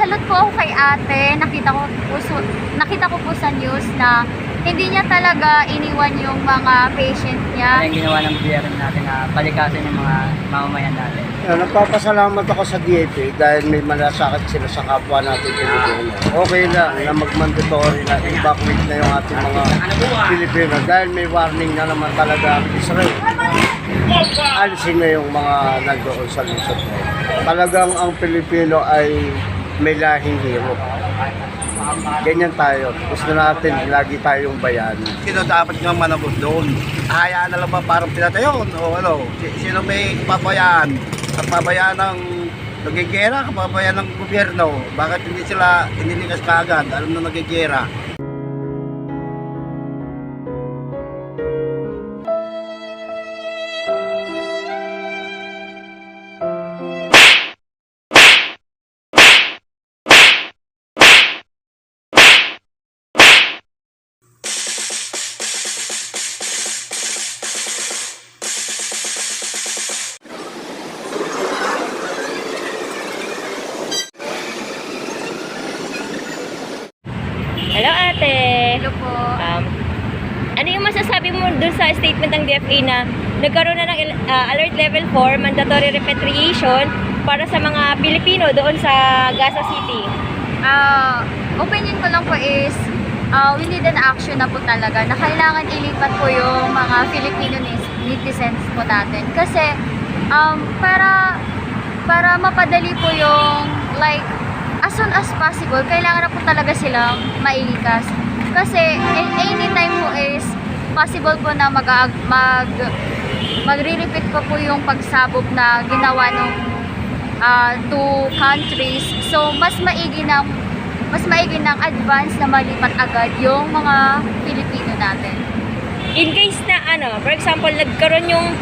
salute po ako kay ate. Nakita ko po sa news na hindi niya talaga iniwan yung mga patient niya. Ano yung ginawa ng BRM natin na palikasin yung mga mamamayan natin. Nagpapasalamat ako sa DFA dahil may malasakit sila sa kapwa natin Pilipino. Okay lang na mag-mandatory na evacuate na yung ating mga Pilipino dahil may warning na naman talaga ang Israel. Alisin na yung mga nandoon sa Luzon. Talagang ang Pilipino ay may lahing hero. Ganyan tayo. Gusto natin lagi tayong bayani. Sino dapat nga managot doon? Hayaan na lang ba parang pinatayon? O ano? Sino may pabayaan? At pabayaan ng nagigera, pabayaan ng gobyerno? Bakit hindi sila inilikas kaagad? Alam na nagigera. Hello ate! Hello po. Ano yung masasabi mo dun sa statement ng DFA na nagkaroon na ng alert level 4, mandatory repatriation para sa mga Pilipino doon sa Gaza City? Opinion ko lang po is we need an action na po talaga na kailangan ilipat po yung mga Filipino netizens po natin. Kasi para mapadali po yung like as soon as possible, kailangan na po talaga silang mailikas. Kasi anytime po is possible po na magre-repeat po yung pagsabog na ginawa ng two countries. So mas maigi ng advance na malipat agad yung mga Pilipino natin. In case na for example, nagkaroon yung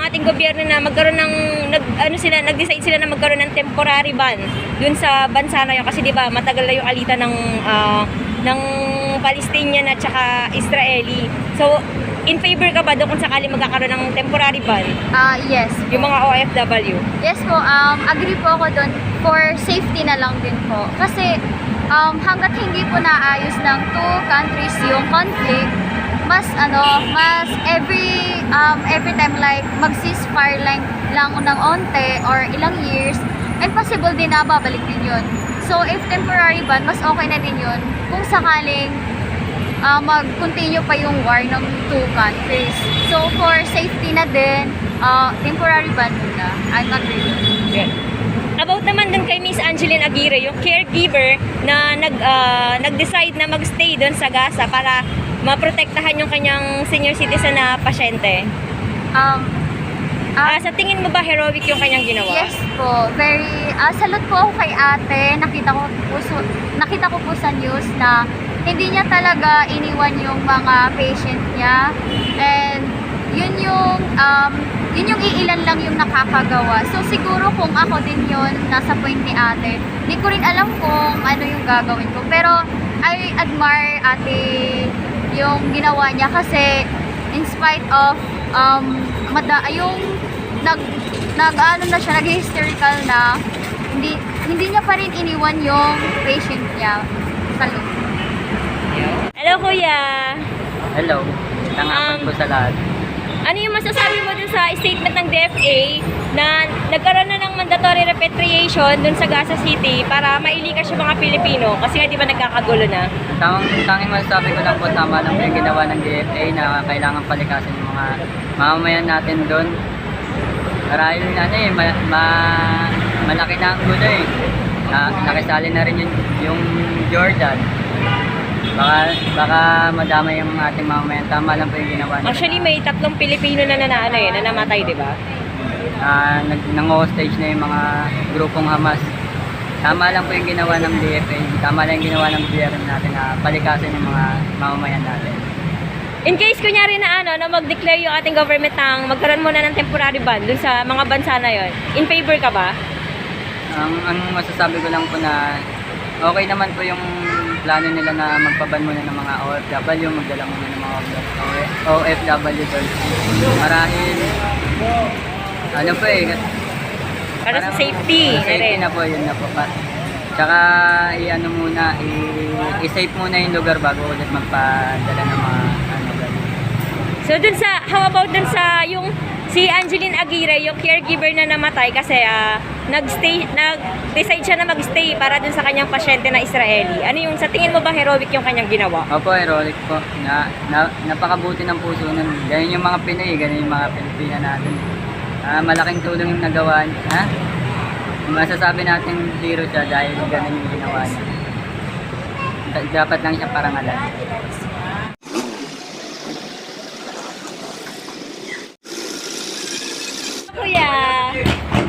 ating gobyerno na magkaroon ng nag-decide sila na magkaroon ng temporary ban dun sa bansa na yun kasi 'di ba matagal na yung alitan ng Palestinian at saka Israeli. So in favor ka ba doon kung sakali magkakaroon ng temporary ban? Yes. Yung mga OFW? Yes po, agree po ako doon for safety na lang din po. Kasi hanggat hindi po naayos ng two countries yung conflict, mas every time like mag-ceasefire lang ng onte or ilang years, and possible din na babalik din yun. So if temporary ban, mas okay na din yun kung sakaling mag-continue pa yung war ng two countries. So for safety na din, temporary ban muna. I'm agree. Yeah. About naman dun kay Miss Angeline Aguirre, yung caregiver na nag-decide na magstay dun sa Gaza para maprotektahan yung kanyang senior citizen na pasyente. Sa tingin mo ba heroic yung kanyang ginawa? Yes po, very salute po ako kay ate. Nakita ko po sa news na hindi niya talaga iniwan yung mga patient niya, and yun yung iilan lang yung nakakagawa. So siguro kung ako din yun, nasa point ni ate, hindi ko rin alam kung ano yung gagawin ko. Pero I admire ate yung ginawa niya kasi in spite of yung nag-hysterical na, hindi niya pa rin iniwan yung patient niya sa loob. Hello kuya! Hello, tangapan po sa lahat. Ano yung masasabi mo dun sa statement ng DFA na nagkaroon na ng mandatory repatriation dun sa Gaza City para mailikas yung mga Pilipino? Kasi nga di ba nagkakagulo na? Tanging masasabi ko lang po, tama lang po yung ginawa ng DFA na kailangan palikasin yung mga mamamayan natin doon. Marahil malaki na ang gulo eh. Nakisali na rin yung Jordan. Baka madamay yung ating mamamayan. Tama lang po yung ginawa nila. Actually, may 3 Pilipino na namatay, di ba? Nang-hostage na yung mga grupong Hamas. Tama lang po yung ginawa ng DFA. Tama lang yung ginawa ng BRM natin na palikasin yung mga mamamayan natin. In case kunyari na mag-declare yung ating government ng magkaroon muna ng temporary ban dun sa mga bansa na yon, in favor ka ba? Ang masasabi ko lang po na okay naman po yung plano nila na magpaban muna ng mga OFW, magdala muna ng mga OFW doon. Marahil, Para sa safety. Safety na po, yun na po. Tsaka i-ano muna, i-save muna yung lugar bago ulit magpadala ng mga ano ganun. So dun sa, how about dun sa yung si Angeline Aguirre, yung caregiver na namatay kasi nag-decide siya na mag-stay para dun sa kanyang pasyente na Israeli. Ano yung, sa tingin mo ba heroic yung kanyang ginawa? Opo, heroic po. Napakabuti ng puso nun. Ganyan yung mga Pinoy, ganyan yung mga Pilipina natin. Malaking tulong yung nagawa niya. Masasabi natin hero siya dahil ganun yung ginawa niya. Dapat lang siya parangalan. Kuya,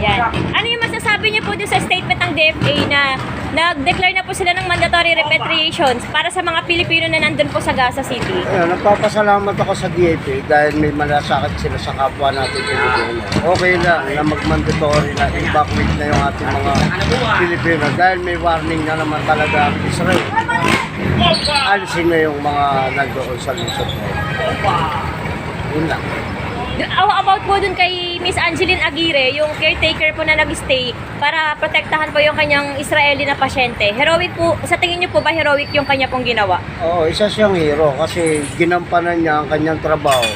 yan. Ano yung masasabi niyo po dun sa statement ng DFA na nag-declare na po sila ng mandatory repatriations para sa mga Pilipino na nandun po sa Gaza City? Ayun, nagpapasalamat ako sa DFA dahil may malasakit sila sa kapwa natin Pilipino. Okay lang na mag-mandatory na evacuate na yung ating mga Pilipino dahil may warning na naman talaga ang Israel. Alisin na yung mga nandoon sa Luzon. Yun lang. How about po dun kay Miss Angeline Aguirre, yung caretaker po na nag-stay para protektahan po yung kanyang Israeli na pasyente? Heroic po, sa tingin niyo po ba heroic yung kanya pong ginawa? Oo, isa siyang hero kasi ginampanan niya ang kanyang trabaho.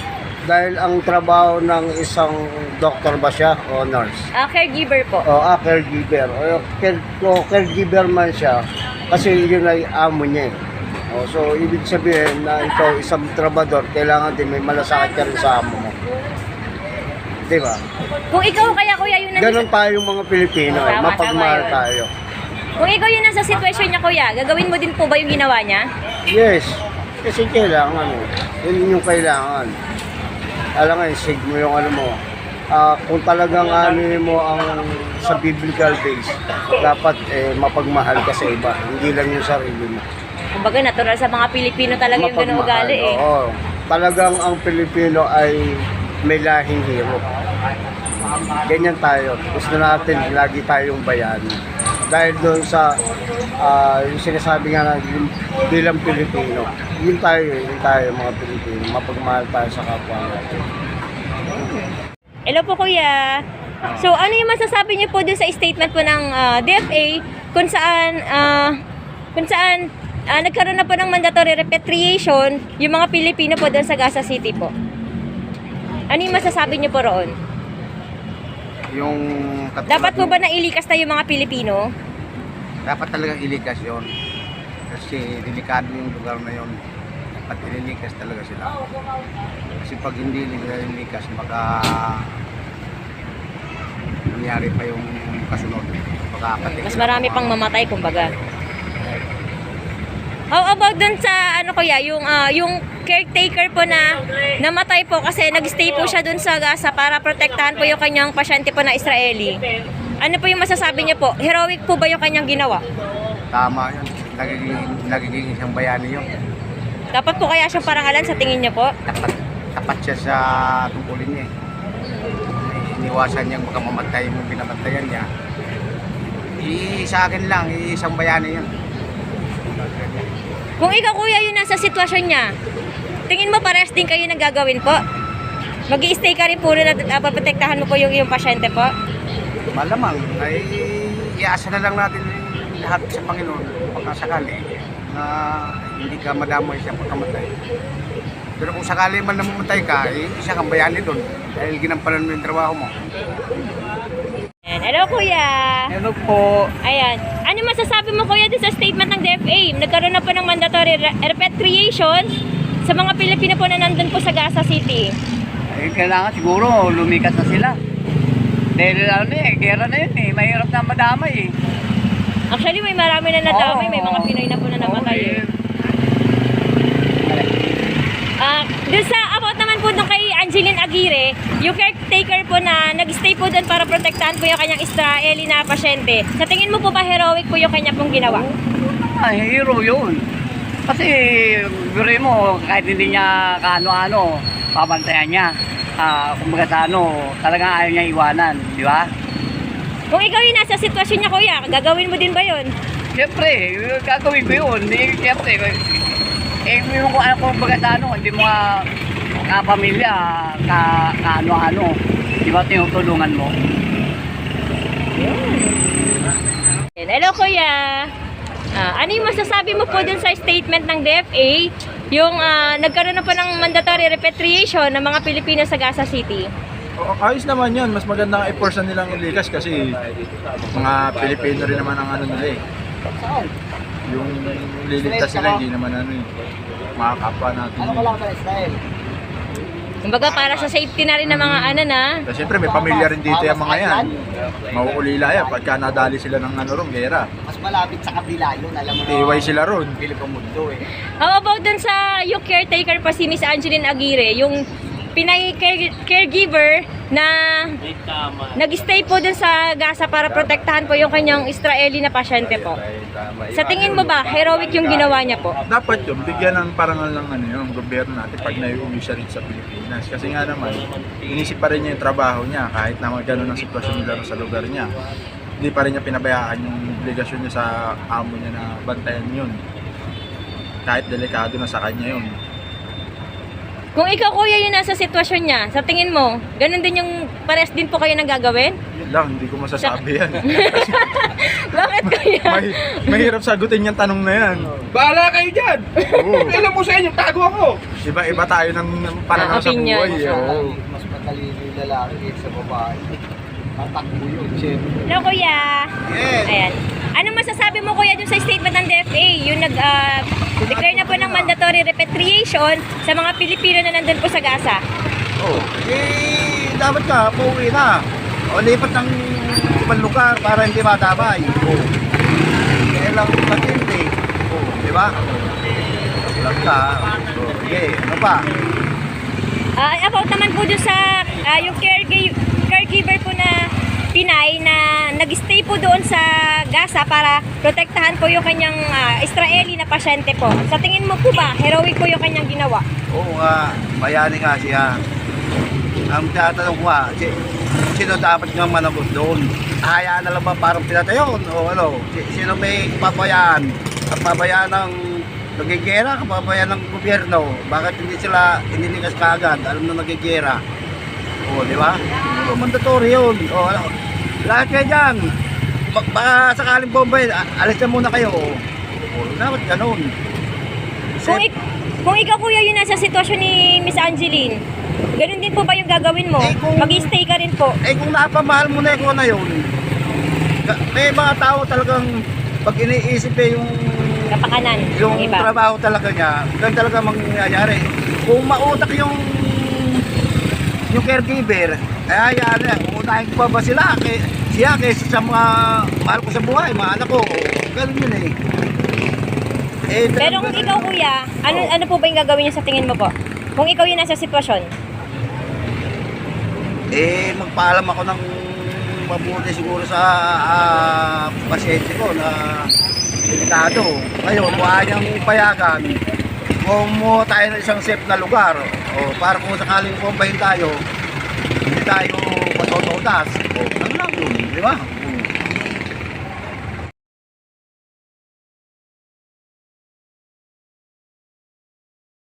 Dahil ang trabaho ng isang doktor ba siya o nurse? Caregiver po. Caregiver. Caregiver man siya kasi yun ay amo niya. So, ibig sabihin na ikaw isang trabador, kailangan din may malasakit ka rin sa amo mo. Diba? Kung ikaw kaya kuya yun Ganon tayong mga Pilipino, Tama, mapagmahal tama yun. tayo. Kung ikaw yun nasa sitwasyon niya kuya, gagawin mo din po ba yung ginawa niya? Yes, kasi kailangan yun yung kailangan. Alam nga, sig mo yung ano mo. Kung talagang ano mo ang sa biblical base, dapat mapagmahal ka sa iba, hindi lang yung sarili mo. Kumbaga natural sa mga Pilipino talaga yung ganung ugali eh. Oo. Talagang ang Pilipino ay may lahing hero. Ganyan tayo. Gusto natin lagi tayong bayani. Dahil doon sa yung sinasabi nga na bilang Pilipino, yun tayo mga Pilipino. Mapagmahal tayo sa kapwa natin. Hello po kuya. So ano yung masasabi niyo po dun sa statement po ng DFA kung saan nagkaroon na po ng mandatory repatriation yung mga Pilipino po doon sa Gaza City po? Ano yung masasabi niyo po roon? Yung Dapat po ba nailikas na yung mga Pilipino? dapat talagang ilikas yon kasi delikado yung lugar na yon, dapat ililikas talaga sila kasi pag hindi nila ilikas baka nangyari pa yung kasunod, baka Mas marami pang mamatay kumbaga. How about dun sa ano kuya, yung caretaker po na namatay po kasi nag-stay po siya dun sa Gaza para protektahan po yung kanyang pasyente po na Israeli. Ano po yung masasabi niyo po? Heroic po ba yung kanyang ginawa? tama yun, nagiging isang bayani yun, Dapat po kaya siyang parangalan sa tingin niyo po? tapat siya sa tungkulin niya iniwasan niyang baka mamatay yung binabantayan niya. Sa akin lang, isang bayani yun. Kung ikaw kuya yun nasa sitwasyon niya, tingin mo parehas din kayo nang gagawin po? Mag-i-stay ka rin po na paprotektahan mo po yung iyong pasyente po? Malamang ay iasa na lang natin lahat sa Panginoon pagkasakali na hindi ka madamay siya pagkamatay. Pero kung sakali man namamatay ka, isa kang bayani doon dahil ginampanan mo yung trabaho mo. Hello kuya! Hello po. Ayan. Ano masasabi mo kuya din sa statement ng DFA? Nagkaroon na po ng mandatory repatriation sa mga Pilipino po na nandun po sa Gaza City. Kailangan siguro lumikas na sila. Dahil gera na yun mahirap na madamay Actually, may marami na nadamay. May mga Pinoy na po na namatay. Doon sa about naman po nung kay Angeline Aguirre, yung caretaker po na nag-stay po doon para protektahan po yung kanyang Israeli na pasyente. Sa tingin mo po ba heroic po yung kanya pong ginawa? Hero yun. Kasi, biro mo, kahit hindi niya kaano-ano, pabantayan niya. Kumbaga sa talagang ayaw niya iwanan, di ba? Kung ikaw yung nasa sitwasyon niya kuya, gagawin mo din ba yun? Siyempre, gagawin ko yun. Siyempre, hindi mo kung ano kung baga sa hindi mo kapamilya, kaano-ano. Di ba tinutulungan mo? Hello kuya. Ano yung masasabi mo po dun sa statement ng DFA yung nagkaroon na po ng mandatory repatriation ng mga Pilipino sa Gaza City? Ayos naman yun. Mas maganda ang i-force na nilang ilikas kasi mga Pilipino rin naman ang ano nila eh. Yung liligtas sila hindi naman ano eh. Mga kapwa natin. Kumbaga para sa safety na rin ng mga ano na. Kasi siyempre may pamilya rin dito yung mga yan. Mauulila yan pagka nadali sila ng ano ron, gera. Mas malapit sa kabila yun, alam mo. Tiway sila ron. Mundo eh. How about dun sa yung caretaker pa si Miss Angeline Aguirre, yung Pinay caregiver na nag-stay po dun sa Gaza para protektahan po yung kanyang Israeli na pasyente po. Sa tingin mo ba, heroic yung ginawa niya po? Dapat yun, bigyan ng parangal ng ano yung gobyerno natin pag naiuwi siya rin sa Pilipinas. Kasi nga naman, inisip pa rin niya yung trabaho niya kahit na magano'n ang sitwasyon nila sa lugar niya. Hindi pa rin niya pinabayaan yung obligasyon niya sa amo niya na bantayan yun. Kahit delikado na sa kanya yun. Kung ikaw kuya yun nasa sitwasyon niya, sa tingin mo, ganun din yung pares din po kayo nang gagawin? Yun lang, hindi ko masasabi yan. Bakit kuya? Mahirap sagutin yung tanong na yan. Bahala kayo dyan! Oo. Alam mo sa inyo, tago ako! Iba-iba tayo ng pananaw sa Opinion. buhay. Oo. Mas madali yung lalaki kaysa babae. Tatakbo yun, siyempre. Hello kuya. Yes! Ayan. Ano masasabi mo kuya dun sa statement ng DFA? Yung declare na po ng mandatory repatriation sa mga Pilipino na nandun po sa Gaza. Oh, dapat ka, pauwi na. O, lipat ng ibang lugar para hindi madamay. Oh. Kaya lang matindi. Oh, di ba? Lang ka. Oh, okay, ano pa? About naman po dun sa yung caregiver po na Pinay na nag-stay po doon sa Gaza para protektahan po yung kanyang Israeli na pasyente po. Sa tingin mo po ba, heroic po yung kanyang ginawa? Oo nga, bayani nga siya. Ang tatanong ko nga, sino dapat nga managot doon? Hayaan na lang ba parang pinatayon? O ano, sino may pabayaan? Kapabayaan ng nagigera, kapabayaan ng gobyerno. Bakit hindi sila inilikas kaagad? Alam na nagigera. O, di ba? O, mandatory yun. O, ano, lahat kayo dyan. Baka sakaling bombay, alis na muna kayo. O, dapat ganun. Kung ikaw kuya yun nasa sitwasyon ni Miss Angeline, ganun din po ba yung gagawin mo? Mag-stay ka rin po. Eh kung napamahal mo na yung na yun, may mga tao talagang pag iniisip yung Kapakanan. yung iba. trabaho talaga niya, ganun talaga mangyayari. Kung mautak yung caregiver, eh hayaan na, uunahin ko pa ba siya kaysa sa mga mahal ko sa buhay, mga anak ko, ganun yun eh. Pero kung ikaw kuya, ano po ba yung gagawin niya sa tingin mo po? Kung ikaw yun nasa sitwasyon? Magpaalam ako ng mabuti siguro sa pasyente ko na delikado. Ngayon, buhay niyang payagan, kumuha tayo ng isang safe na lugar o para kung sakaling bombahin tayo, hindi tayo matotodas. O, ano lang yun, di ba?